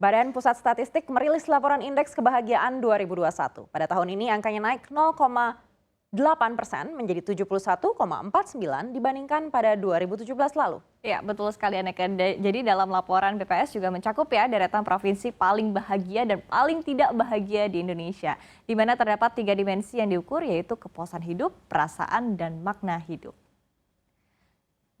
Badan Pusat Statistik merilis laporan Indeks Kebahagiaan 2021. Pada tahun ini angkanya naik 0,8% menjadi 71,49 dibandingkan pada 2017 lalu. Ya, betul sekali Aneka. Jadi dalam laporan BPS juga mencakup ya deretan provinsi paling bahagia dan paling tidak bahagia di Indonesia. Di mana terdapat 3 dimensi yang diukur yaitu kepuasan hidup, perasaan, dan makna hidup.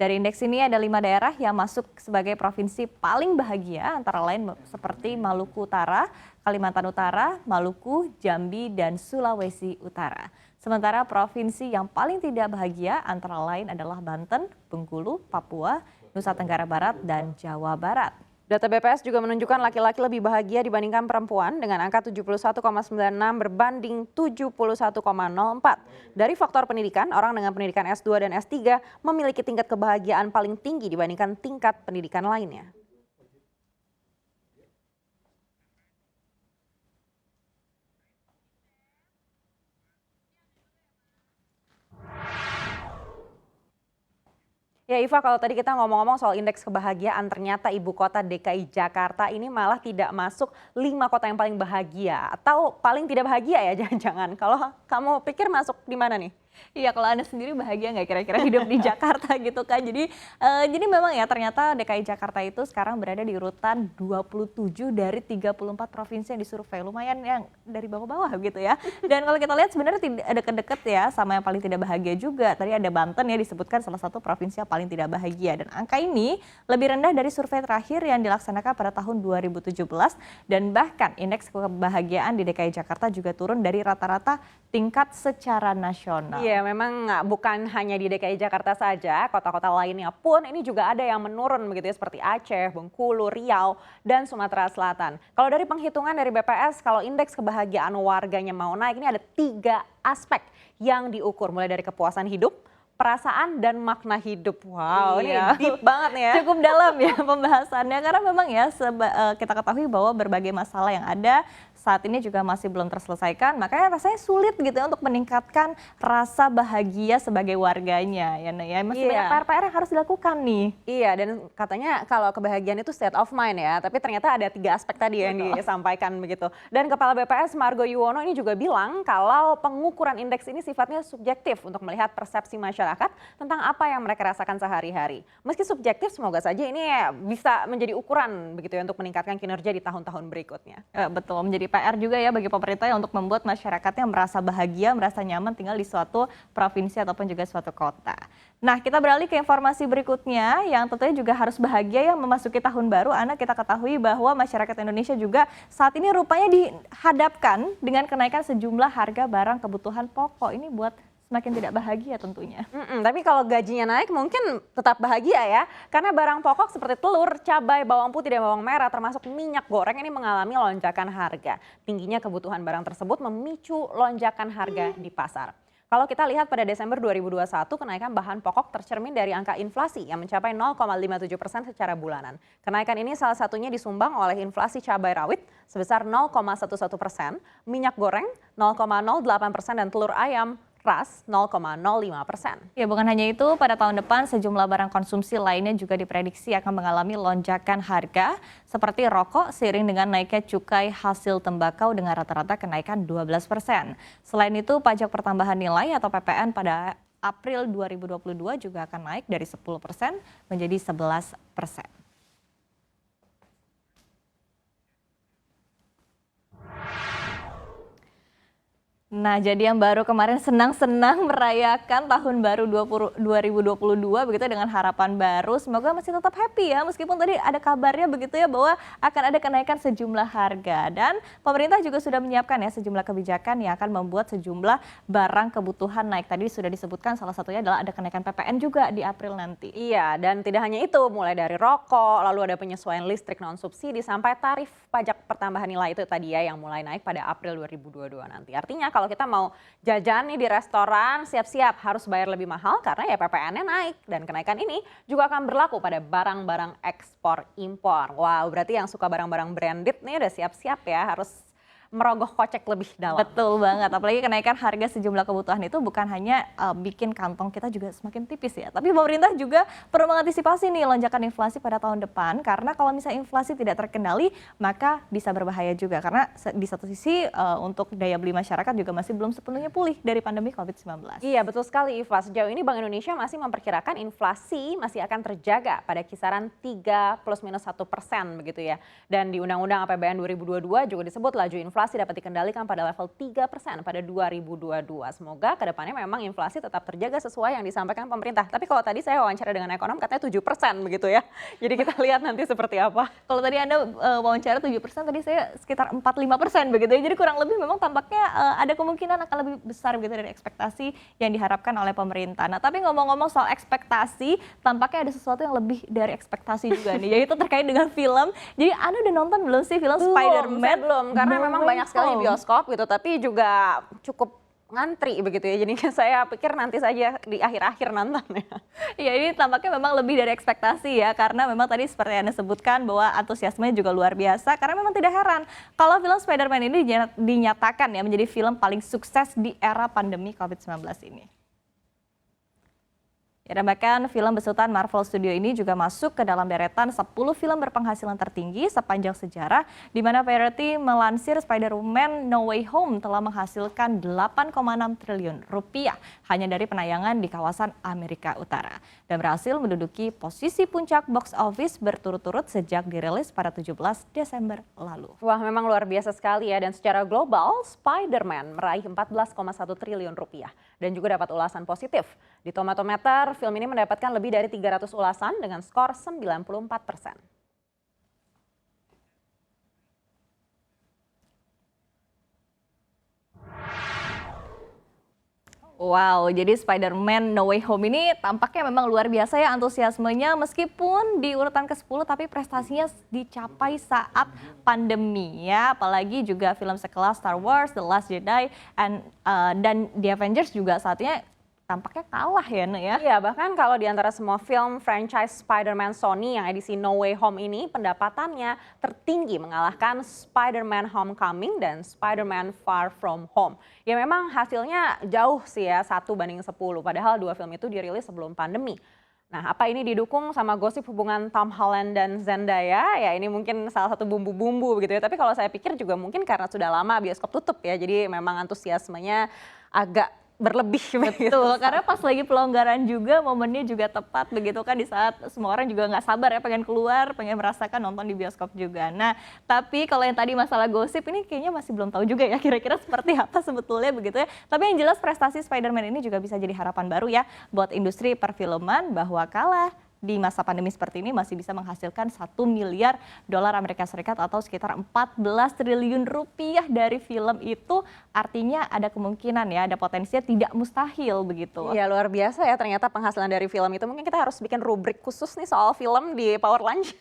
Dari indeks ini ada 5 daerah yang masuk sebagai provinsi paling bahagia, antara lain seperti Maluku Utara, Kalimantan Utara, Maluku, Jambi, dan Sulawesi Utara. Sementara provinsi yang paling tidak bahagia antara lain adalah Banten, Bengkulu, Papua, Nusa Tenggara Barat, dan Jawa Barat. Data BPS juga menunjukkan laki-laki lebih bahagia dibandingkan perempuan dengan angka 71,96 berbanding 71,04. Dari faktor pendidikan, orang dengan pendidikan S2 dan S3 memiliki tingkat kebahagiaan paling tinggi dibandingkan tingkat pendidikan lainnya. Ya Iva, kalau tadi kita ngomong-ngomong soal indeks kebahagiaan, ternyata ibu kota DKI Jakarta ini malah tidak masuk 5 kota yang paling bahagia. Atau paling tidak bahagia ya jangan-jangan. Kalau kamu pikir masuk di mana nih? Iya, kalau Anda sendiri bahagia nggak kira-kira hidup di Jakarta gitu kan? Jadi memang ya ternyata DKI Jakarta itu sekarang berada di urutan 27 dari 34 provinsi yang disurvei. Lumayan yang dari bawah-bawah gitu ya. Dan kalau kita lihat sebenarnya tidak ada deket-deket ya sama yang paling tidak bahagia juga. Tadi ada Banten ya disebutkan salah satu provinsi yang paling tidak bahagia. Dan angka ini lebih rendah dari survei terakhir yang dilaksanakan pada tahun 2017. Dan bahkan indeks kebahagiaan di DKI Jakarta juga turun dari rata-rata tingkat secara nasional. Iya, memang bukan hanya di DKI Jakarta saja, kota-kota lainnya pun ini juga ada yang menurun begitu ya, seperti Aceh, Bengkulu, Riau, dan Sumatera Selatan. Kalau dari penghitungan dari BPS, kalau indeks kebahagiaan warganya mau naik, ini ada 3 aspek yang diukur, mulai dari kepuasan hidup, perasaan, dan makna hidup. Wow, Iya. ini deep banget nih ya. Cukup dalam ya pembahasannya karena memang ya kita ketahui bahwa berbagai masalah yang ada saat ini juga masih belum terselesaikan, makanya rasanya sulit gitu ya untuk meningkatkan rasa bahagia sebagai warganya ya Nah ya masih banyak PR-PR yang harus dilakukan nih. Iya, dan katanya kalau kebahagiaan itu state of mind ya, tapi ternyata ada 3 aspek tadi yang disampaikan begitu. Dan Kepala BPS Margo Yuwono ini juga bilang kalau pengukuran indeks ini sifatnya subjektif untuk melihat persepsi masyarakat tentang apa yang mereka rasakan sehari-hari. Meski subjektif, semoga saja ini bisa menjadi ukuran begitu ya untuk meningkatkan kinerja di tahun-tahun berikutnya. Betul, menjadi PR juga ya bagi pemerintah ya untuk membuat masyarakatnya merasa bahagia, merasa nyaman tinggal di suatu provinsi ataupun juga suatu kota. Nah, kita beralih ke informasi berikutnya yang tentunya juga harus bahagia yang memasuki tahun baru. Kita ketahui bahwa masyarakat Indonesia juga saat ini rupanya dihadapkan dengan kenaikan sejumlah harga barang kebutuhan pokok. Ini buat semakin tidak bahagia tentunya. Tapi kalau gajinya naik mungkin tetap bahagia ya. Karena barang pokok seperti telur, cabai, bawang putih, dan bawang merah termasuk minyak goreng ini mengalami lonjakan harga. Tingginya kebutuhan barang tersebut memicu lonjakan harga di pasar. Kalau kita lihat pada Desember 2021, kenaikan bahan pokok tercermin dari angka inflasi yang mencapai 0,57% secara bulanan. Kenaikan ini salah satunya disumbang oleh inflasi cabai rawit sebesar 0,11%, minyak goreng 0,08%, dan telur ayam ras 0,05%. Ya, bukan hanya itu, pada tahun depan sejumlah barang konsumsi lainnya juga diprediksi akan mengalami lonjakan harga seperti rokok seiring dengan naiknya cukai hasil tembakau dengan rata-rata kenaikan 12%. Selain itu, pajak pertambahan nilai atau PPN pada April 2022 juga akan naik dari 10% menjadi 11%. Nah, jadi yang baru kemarin senang-senang merayakan tahun baru 2022 begitu dengan harapan baru. Semoga masih tetap happy ya, meskipun tadi ada kabarnya begitu ya bahwa akan ada kenaikan sejumlah harga. Dan pemerintah juga sudah menyiapkan ya sejumlah kebijakan yang akan membuat sejumlah barang kebutuhan naik. Tadi sudah disebutkan salah satunya adalah ada kenaikan PPN juga di April nanti. Iya, dan tidak hanya itu, mulai dari rokok, lalu ada penyesuaian listrik non-subsidi sampai tarif pajak pertambahan nilai itu tadi ya yang mulai naik pada April 2022 nanti. Artinya kalau kita mau jajan nih di restoran, siap-siap harus bayar lebih mahal karena ya PPN-nya naik. Dan kenaikan ini juga akan berlaku pada barang-barang ekspor impor. Wow, berarti yang suka barang-barang branded nih udah siap-siap ya harus merogoh kocek lebih dalam. Betul banget, apalagi kenaikan harga sejumlah kebutuhan itu bukan hanya bikin kantong kita juga semakin tipis ya, tapi pemerintah juga perlu mengantisipasi nih lonjakan inflasi pada tahun depan, karena kalau misalnya inflasi tidak terkendali maka bisa berbahaya juga, karena di satu sisi untuk daya beli masyarakat juga masih belum sepenuhnya pulih dari pandemi COVID-19. Iya betul sekali Iva, sejauh ini Bank Indonesia masih memperkirakan inflasi masih akan terjaga pada kisaran 3 plus minus 1% begitu ya. Dan di Undang-Undang APBN 2022 juga disebut laju inflasi dapat dikendalikan pada level 3% pada 2022. Semoga kedepannya memang inflasi tetap terjaga sesuai yang disampaikan pemerintah. Tapi kalau tadi saya wawancara dengan ekonom katanya 7% begitu ya. Jadi kita lihat nanti seperti apa. Kalau tadi Anda wawancara 7%, tadi saya sekitar 4-5% begitu ya. Jadi kurang lebih memang tampaknya ada kemungkinan akan lebih besar begitu dari ekspektasi yang diharapkan oleh pemerintah. Nah, tapi ngomong-ngomong soal ekspektasi, tampaknya ada sesuatu yang lebih dari ekspektasi juga nih, yaitu terkait dengan film. Jadi Anda udah nonton belum sih film Spider-Man? Belum, karena memang banyak sekali di bioskop gitu, tapi juga cukup ngantri begitu ya. Jadi saya pikir nanti saja di akhir-akhir nonton ya. Ya, ini tampaknya memang lebih dari ekspektasi ya, karena memang tadi seperti Anda sebutkan bahwa antusiasmenya juga luar biasa, karena memang tidak heran kalau film Spider-Man ini dinyatakan ya menjadi film paling sukses di era pandemi COVID-19 ini. Ya, dan bahkan film besutan Marvel Studio ini juga masuk ke dalam deretan 10 film berpenghasilan tertinggi sepanjang sejarah, di mana Variety melansir Spider-Man No Way Home telah menghasilkan 8,6 triliun rupiah hanya dari penayangan di kawasan Amerika Utara, dan berhasil menduduki posisi puncak box office berturut-turut sejak dirilis pada 17 Desember lalu. Wah, memang luar biasa sekali ya, dan secara global Spider-Man meraih 14,1 triliun rupiah dan juga dapat ulasan positif. Di Tomatometer, film ini mendapatkan lebih dari 300 ulasan dengan skor 94%. Wow, jadi Spider-Man No Way Home ini tampaknya memang luar biasa ya antusiasmenya, meskipun di urutan ke-10 tapi prestasinya dicapai saat pandemi ya. Apalagi juga film sekelas Star Wars, The Last Jedi, dan The Avengers juga saatnya tampaknya kalah ya, Nek ya. Iya, bahkan kalau di antara semua film franchise Spider-Man Sony yang edisi No Way Home ini, pendapatannya tertinggi mengalahkan Spider-Man Homecoming dan Spider-Man Far From Home. Ya memang hasilnya jauh sih ya, 1/10, padahal dua film itu dirilis sebelum pandemi. Nah, apa ini didukung sama gosip hubungan Tom Holland dan Zendaya? Ya ini mungkin salah satu bumbu-bumbu begitu ya. Tapi kalau saya pikir juga mungkin karena sudah lama bioskop tutup ya, jadi memang antusiasmenya agak berlebih. Betul, karena pas lagi pelonggaran juga momennya juga tepat begitu kan, di saat semua orang juga nggak sabar ya pengen keluar, pengen merasakan nonton di bioskop juga. Nah, tapi kalau yang tadi masalah gosip ini kayaknya masih belum tahu juga ya kira-kira seperti apa sebetulnya begitu ya. Tapi yang jelas prestasi Spider-Man ini juga bisa jadi harapan baru ya buat industri perfilman, bahwa kalah di masa pandemi seperti ini masih bisa menghasilkan 1 miliar dolar Amerika Serikat atau sekitar 14 triliun rupiah dari film itu. Artinya ada kemungkinan ya, ada potensinya tidak mustahil begitu. Iya, luar biasa ya ternyata penghasilan dari film itu. Mungkin kita harus bikin rubrik khusus nih soal film di Power Lunch.